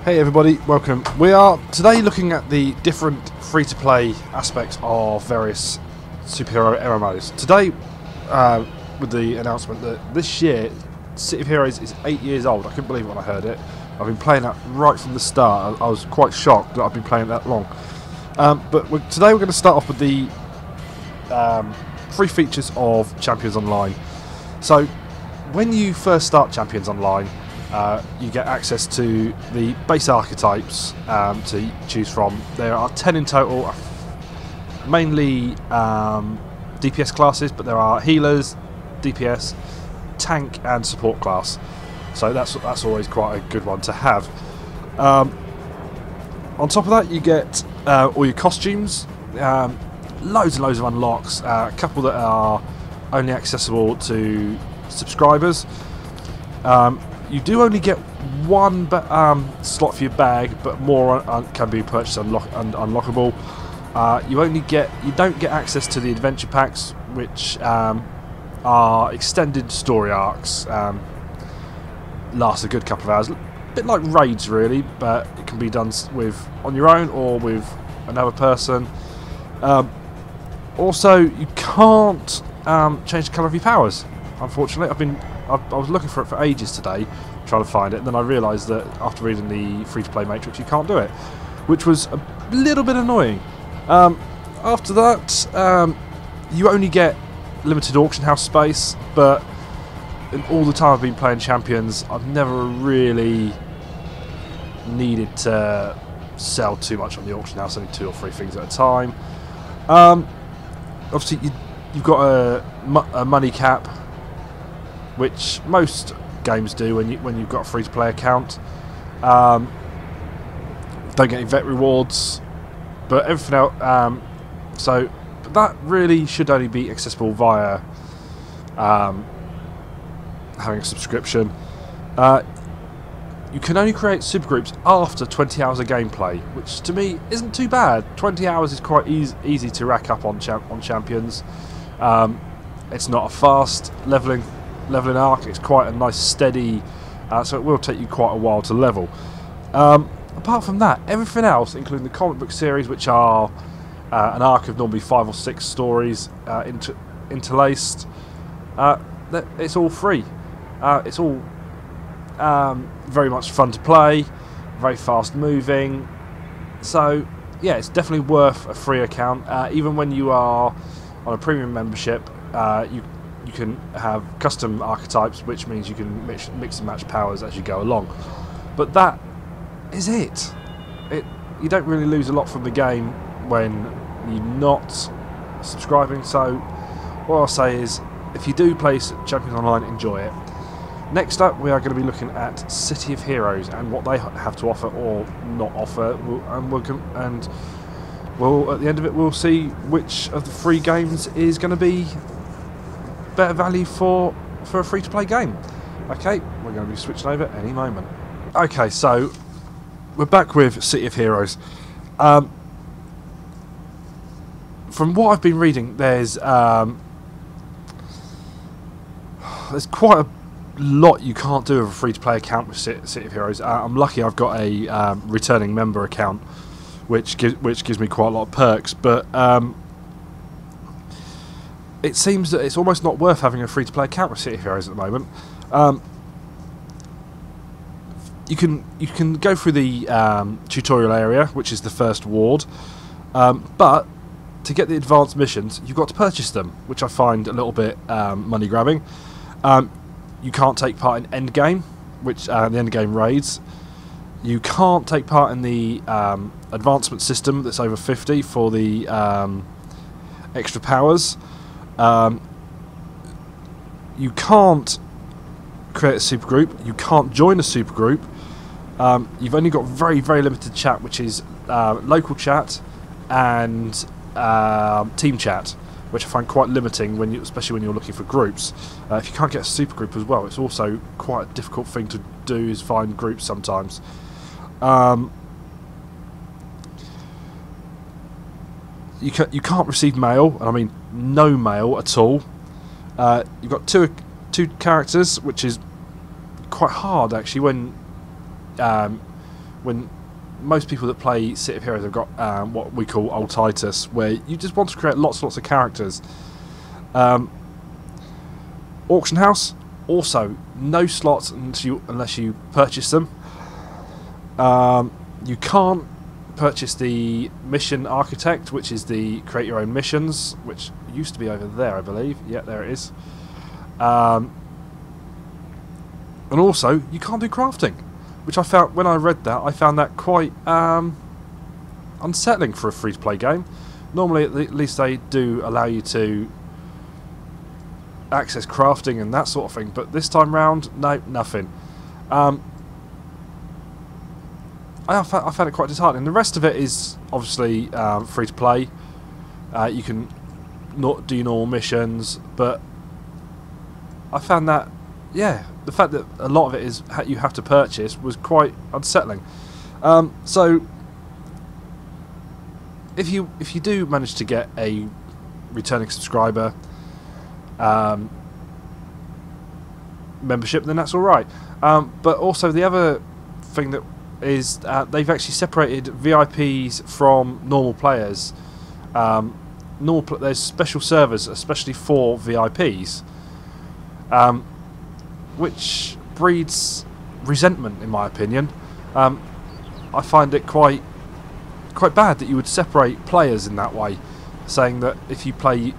Hey everybody, welcome. We are today looking at the different free-to-play aspects of various superhero MMOs. Today, with the announcement that this year, City of Heroes is 8 years old. I couldn't believe it when I heard it. I've been playing that right from the start. I was quite shocked that I've been playing that long. Today we're going to start off with the free features of Champions Online. So, when you first start Champions Online, you get access to the base archetypes to choose from. There are 10 in total, mainly DPS classes, but there are healers, DPS, tank and support class. So that's always quite a good one to have. On top of that, you get all your costumes, loads and loads of unlocks, a couple that are only accessible to subscribers. You do only get one slot for your bag, but more can be purchased unlockable. You don't get access to the adventure packs, which are extended story arcs. Last a good couple of hours, a bit like raids really, but it can be done on your own or with another person. Also, you can't change the colour of your powers. Unfortunately, I was looking for it for ages today, trying to find it, and then I realised that after reading the free-to-play matrix, you can't do it, which was a little bit annoying. After that, you only get limited auction house space, but in all the time I've been playing Champions, I've never really needed to sell too much on the auction house, only 2 or 3 things at a time. Obviously, you've got a money cap, which most games do when you've got a free-to-play account. Don't get any vet rewards, but everything else. But that really should only be accessible via having a subscription. You can only create supergroups after 20 hours of gameplay, which to me isn't too bad. 20 hours is quite easy to rack up on Champions. It's not a fast leveling arc. It's quite a nice steady, so it will take you quite a while to level. Apart from that, everything else, including the comic book series, which are an arc of normally 5 or 6 stories interlaced, it's all free. It's all very much fun to play, very fast moving. So yeah, it's definitely worth a free account. Even when you are on a premium membership, you can have custom archetypes, which means you can mix and match powers as you go along. But that is it. You don't really lose a lot from the game when you're not subscribing. So what I'll say is, if you do play Champions Online, enjoy it. Next up, we are going to be looking at City of Heroes and what they have to offer or not offer, and at the end of it, we'll see which of the free games is going to be better value for a free-to-play game. Okay, we're going to be switching over any moment. Okay, so we're back with City of Heroes. From what I've been reading, there's quite a lot you can't do with a free-to-play account with City of Heroes. I'm lucky I've got a returning member account, which gives me quite a lot of perks, but it seems that it's almost not worth having a free-to-play account with City of Heroes at the moment. You can go through the tutorial area, which is the first ward, but to get the advanced missions, you've got to purchase them, which I find a little bit money grabbing. You can't take part in endgame, which the endgame raids. You can't take part in the advancement system that's over 50 for the extra powers. You can't create a supergroup. You can't join a supergroup. You've only got very, very limited chat, which is local chat and team chat, which I find quite limiting, especially when you're looking for groups. If you can't get a supergroup as well, it's also quite a difficult thing to do, is find groups sometimes. You can't receive mail, and I mean no mail at all. You've got two characters, which is quite hard actually when when most people that play City of Heroes have got what we call old Titus, where you just want to create lots and lots of characters. Auction house, also no slots unless you purchase them. You can't purchase the mission architect, which is the create your own missions, which used to be over there, I believe. Yeah, there it is. And also you can't do crafting, which I found, when I read that, I found that quite unsettling for a free-to-play game. Normally, at least they do allow you to access crafting and that sort of thing, but this time round, no, nothing. I found it quite disheartening. The rest of it is obviously free-to-play. You can not do normal missions, but I found that, yeah, the fact that a lot of it is you have to purchase was quite unsettling. So if you do manage to get a returning subscriber membership, then that's all right. But also the other thing that is they've actually separated VIPs from normal players. There's special servers especially for VIPs, which breeds resentment, in my opinion. I find it quite bad that you would separate players in that way, saying that if you play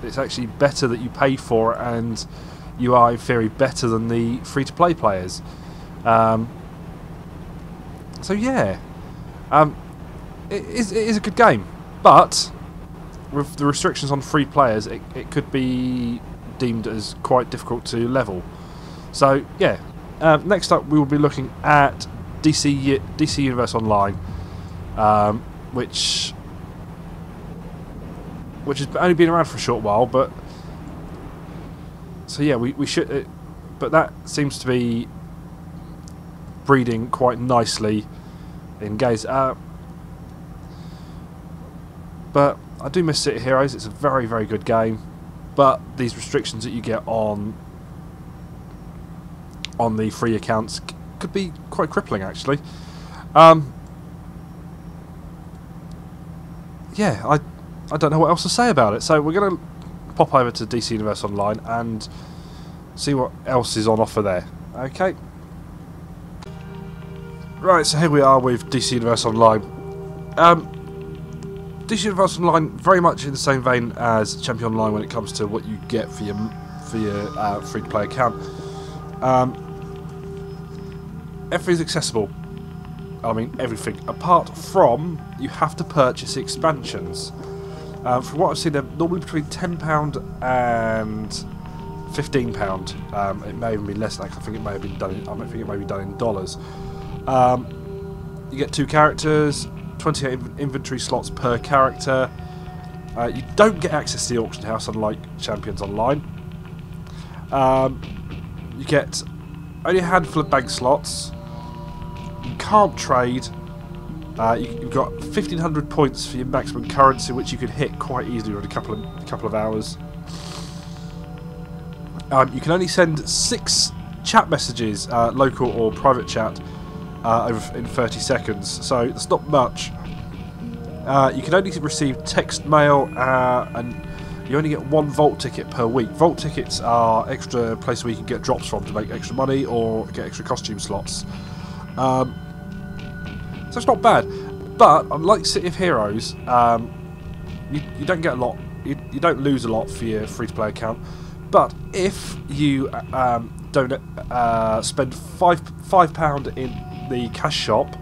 it's actually better that you pay for it, and you are in theory better than the free-to-play players. So yeah, it is a good game, but with the restrictions on free players, it could be deemed as quite difficult to level. So yeah, next up we will be looking at DC Universe Online, which has only been around for a short while, but so yeah, we should, but that seems to be breeding quite nicely in games. But I do miss City Heroes. It's a very, very good game, but these restrictions that you get on the free accounts could be quite crippling, actually. Yeah, I don't know what else to say about it. So we're going to pop over to DC Universe Online and see what else is on offer there. Okay. Right, so here we are with DC Universe Online. DC Universe Online, very much in the same vein as Champion Online when it comes to what you get for your free-to-play account. Everything's accessible. I mean, everything. Apart from, you have to purchase expansions. From what I've seen, they're normally between £10 and £15. It may even be less than that. I think it may have been done in dollars. You get 2 characters, 28 inventory slots per character. You don't get access to the auction house, unlike Champions Online. You get only a handful of bank slots. You can't trade. You've got 1,500 points for your maximum currency, which you can hit quite easily in a couple of hours. You can only send 6 chat messages, local or private chat, in 30 seconds, so it's not much. You can only receive text mail, and you only get 1 vault ticket per week. Vault tickets are extra places where you can get drops from to make extra money or get extra costume slots. So it's not bad, but unlike City of Heroes, you don't get a lot. You don't lose a lot for your free-to-play account. But if you don't spend £5 in the cash shop,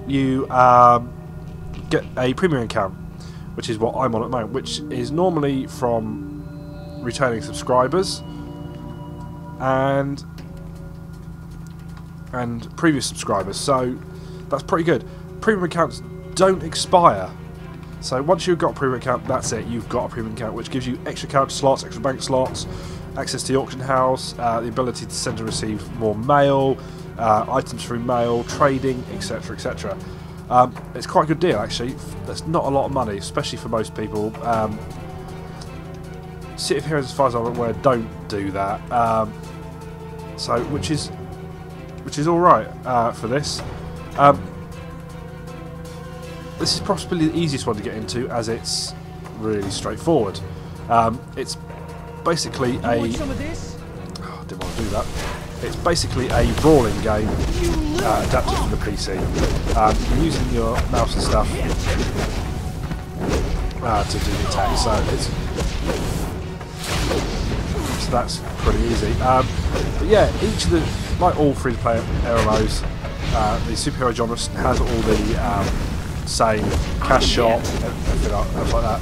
you get a premium account, which is what I'm on at the moment, which is normally from returning subscribers and previous subscribers. So that's pretty good. Premium accounts don't expire. So once you've got a premium account, that's it. You've got a premium account, which gives you extra character slots, extra bank slots, access to the auction house, the ability to send and receive more mail, items through mail, trading, etc., etc. It's quite a good deal, actually. There's not a lot of money, especially for most people. City of Heroes, as far as I'm aware, don't do that. So, which is which is all right for this. This is possibly the easiest one to get into, as it's really straightforward. It's basically a... Oh, I didn't want to do that. It's basically a brawling game adapted for the PC. You're using your mouse and stuff to do the attack, so that's pretty easy. But yeah, each of the, like all free-to-play MMOs, the superhero genre has all the same cash shop, everything else like that.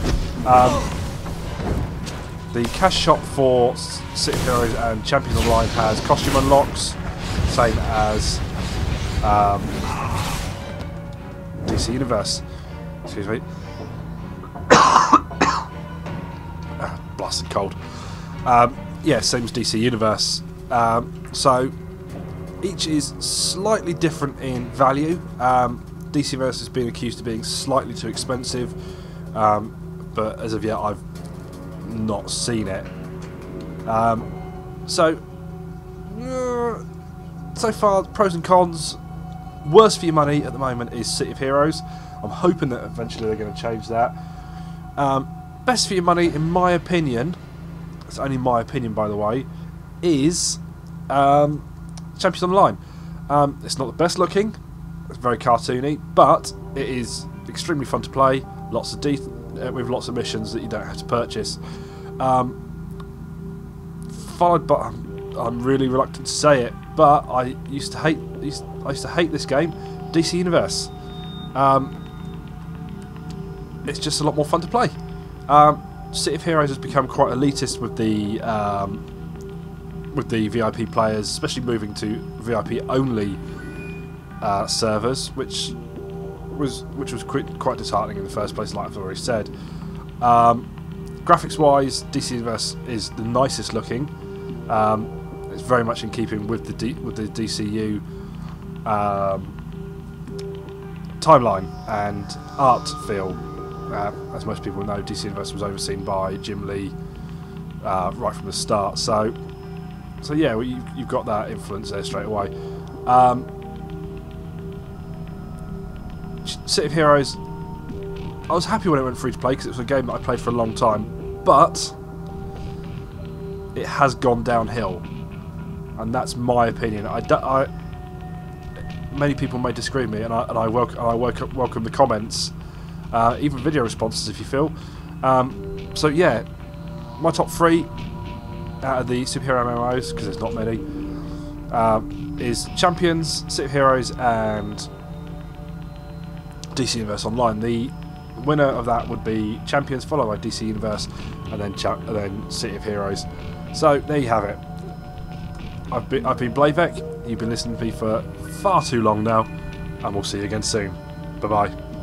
The cash shop for City of Heroes and Champions Online has costume unlocks, same as DC Universe. Excuse me. Blasted cold. Yeah, same as DC Universe. So each is slightly different in value. DC Universe has been accused of being slightly too expensive, but as of yet I've not seen it. So far, the pros and cons. Worst for your money at the moment is City of Heroes. I'm hoping that eventually they're going to change that. Best for your money, in my opinion, it's only my opinion by the way, is Champions Online. It's not the best looking, it's very cartoony, but it is extremely fun to play. With lots of missions that you don't have to purchase. Followed by, I'm really reluctant to say it, but I used to hate this game, DC Universe. It's just a lot more fun to play. City of Heroes has become quite elitist with the VIP players, especially moving to VIP only servers, which was quite disheartening in the first place, like I've already said. Graphics wise, DC Universe is the nicest looking. It's very much in keeping with the DCU timeline and art feel. As most people know, DC Universe was overseen by Jim Lee right from the start. So yeah, well, you've got that influence there straight away. City of Heroes, I was happy when it went free to play because it was a game that I played for a long time, but it has gone downhill, and that's my opinion. Many people may disagree with me, and I welcome the comments, even video responses if you feel. So yeah, my top 3 out of the superhero MMOs, because there's not many, is Champions, City of Heroes, and DC Universe Online. The winner of that would be Champions, followed by DC Universe, and then City of Heroes. So there you have it. I've been Blavek. You've been listening to me for far too long now, and we'll see you again soon. Bye bye.